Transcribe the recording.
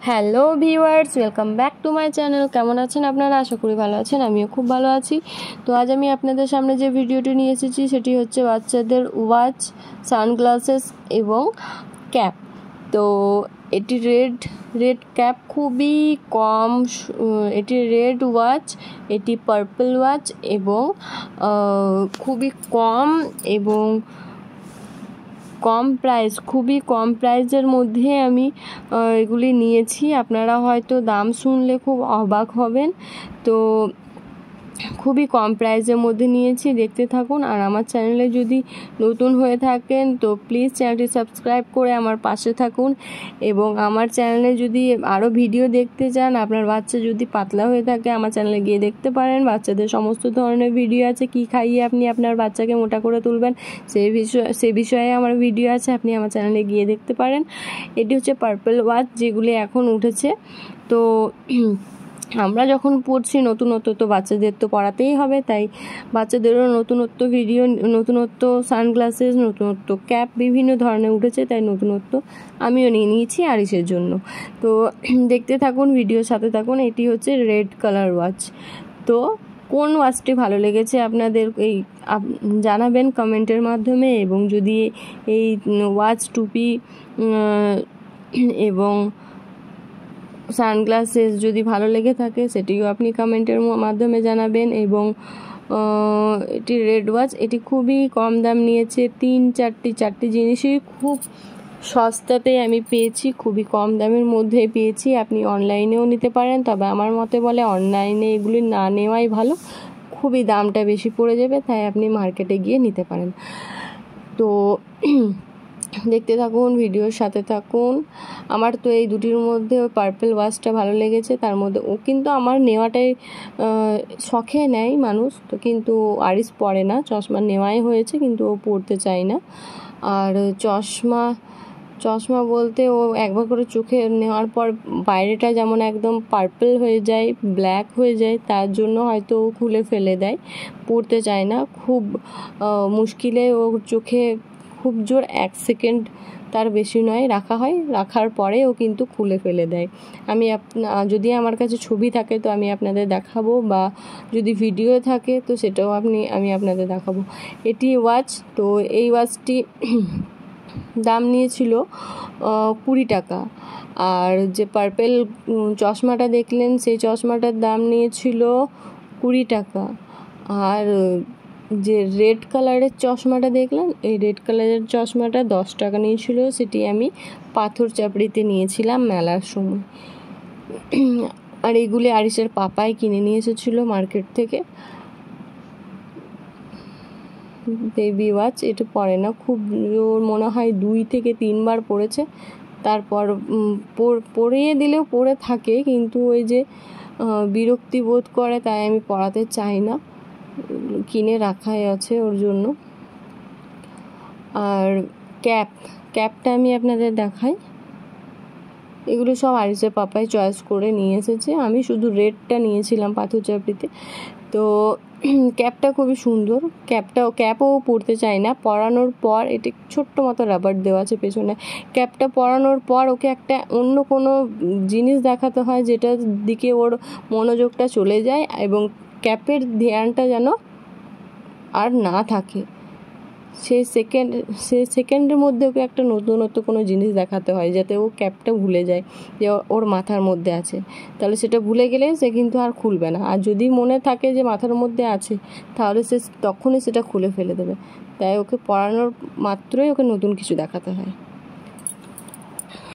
Hello viewers, welcome back to my channel. কেমন আছেন আপনারা? আশা করি ভালো আছেন, আমিও খুব ভালো আছি। তো আজ আমি আপনাদের সামনে যে ভিডিওটি নিয়ে এসেছি সেটি হচ্ছে বাচ্চাদের ওয়াচ, সানগ্লাসেস এবং ক্যাপ। তো এটি রেড ক্যাপ খুবই কম, এটি রেড ওয়াচ, এটি পার্পল ওয়াচ এবং খুবই কম এবং খুবই কম প্রাইসের মধ্যে আমি এগুলি নিয়েছি। আপনারা হয়তো দাম শুনলে খুব অবাক হবেন। তো খুবই কম প্রাইসের মধ্যে নিয়েছি, দেখতে থাকুন। আর আমার চ্যানেলে যদি নতুন হয়ে থাকেন তো প্লিজ চ্যানেলটি সাবস্ক্রাইব করে আমার পাশে থাকুন। এবং আমার চ্যানেলে যদি আরও ভিডিও দেখতে চান, আপনার বাচ্চা যদি পাতলা হয়ে থাকে আমার চ্যানেলে গিয়ে দেখতে পারেন। বাচ্চাদের সমস্ত ধরনের ভিডিও আছে, কি খাইয়ে আপনি আপনার বাচ্চাকে মোটা করে তুলবেন সে বিষয়ে আমার ভিডিও আছে, আপনি আমার চ্যানেলে গিয়ে দেখতে পারেন। এটি হচ্ছে পার্পল ওয়াচ, যেগুলি এখন উঠেছে। তো আমরা যখন পড়ছি নতুনত্ব, তো বাচ্চাদের তো পড়াতেই হবে, তাই বাচ্চাদেরও নতুনত্ব ভিডিও, নতুনত্ব সানগ্লাসেস, নতুনত্ব ক্যাপ বিভিন্ন ধরনের উঠেছে, তাই নতুনত্ব আমিও নিয়ে নিয়েছি আরিসের জন্য। তো দেখতে থাকুন, ভিডিওর সাথে থাকুন। এটি হচ্ছে রেড কালার ওয়াচ। তো কোন ওয়াচটি ভালো লেগেছে আপনাদের জানাবেন কমেন্টের মাধ্যমে। এবং যদি এই ওয়াচ, টুপি এবং সানগ্লাসেস যদি ভালো লেগে থাকে সেটিও আপনি কমেন্টের মাধ্যমে জানাবেন। এবং এটি রেড ওয়াচ, এটি খুবই কম দাম নিয়েছে। চারটি জিনিসই খুব সস্তাতে আমি পেয়েছি, খুবই কম দামের মধ্যে পেয়েছি। আপনি অনলাইনেও নিতে পারেন, তবে আমার মতে বলে অনলাইনে এগুলি না নেওয়াই ভালো, খুবই দামটা বেশি পড়ে যাবে, তাই আপনি মার্কেটে গিয়ে নিতে পারেন। তো দেখতে থাকুন, ভিডিওর সাথে থাকুন। আমার তো এই দুটির মধ্যে পার্পল ওয়াচটা ভালো লেগেছে। তার মধ্যে ও কিন্তু আমার নেওয়াটাই শখে নেয় মানুষ, তো কিন্তু আরিস পরে না, চশমা নেওয়াই হয়েছে কিন্তু ও পরতে চায় না। আর চশমা বলতে ও একবার করে চোখে নেওয়ার পর বাইরেটা যেমন একদম পার্পল হয়ে যায়, ব্ল্যাক হয়ে যায়, তার জন্য হয়তো ও খুলে ফেলে দেয়, পরতে চায় না। খুব মুশকিলে ও চোখে খুব জোর 1 সেকেন্ড, তার বেশি নয় রাখা হয়, রাখার পরে ও কিন্তু খুলে ফেলে দেয়। যদি আমার কাছে ছবি থাকে তো আমি আপনাদের দেখাবো, বা যদি ভিডিও থাকে তো সেটাও আমি আপনাদের দেখাবো। এটি ওয়াচ। তো এই ওয়াচটি দাম নিয়েছিল 20 টাকা। আর যে পার্পল চশমাটা দেখলেন সেই চশমাটার দাম নিয়েছিল 20 টাকা। আর যে রেড কালারের চশমাটা দেখলেন, এই রেড কালারের চশমাটা 10 টাকা নিয়েছিল। সেটি আমি পাথর চাপড়িতে নিয়েছিলাম মেলার সময়। আর এইগুলি আরিসের পাপাই কিনে নিয়ে এসেছিলো মার্কেট থেকে। বেবি ওয়াচ, এটা পরে না, খুব ওর মনে হয় 2 থেকে 3 বার পরেছে, তারপর পরিয়ে দিলেও পরে থাকে, কিন্তু ওই যে বিরক্তি বোধ করে, তাই আমি পরাতে চাই না, কিনে রাখাই আছে ওর জন্য। আর ক্যাপটা আমি আপনাদের দেখাই। এগুলো সব আরিসের পাপাই চয়েস করে নিয়ে এসেছে, আমি শুধু রেডটা নিয়েছিলাম পাথর চাপড়িতে। তো ক্যাপটা খুবই সুন্দর। ক্যাপও পরতে চায় না। পরানোর পর এটি ছোট্ট মতো রাবার দেওয়া আছে পেছনে। ক্যাপটা পরানোর পর ওকে একটা অন্য কোনো জিনিস দেখাতে হয়, যেটার দিকে ওর মনোযোগটা চলে যায় এবং ক্যাপের ধ্যানটা যেন আর না থাকে। সেই সেকেন্ডের মধ্যে ওকে একটা নতুনত্ব কোনো জিনিস দেখাতে হয়, যাতে ও ক্যাপটা ভুলে যায় যে ওর মাথার মধ্যে আছে। তাহলে সেটা ভুলে গেলে সে কিন্তু আর খুলবে না। আর যদি মনে থাকে যে মাথার মধ্যে আছে, তাহলে সে তখনই সেটা খুলে ফেলে দেবে। তাই ওকে পড়ানোর মাত্রই ওকে নতুন কিছু দেখাতে হয়।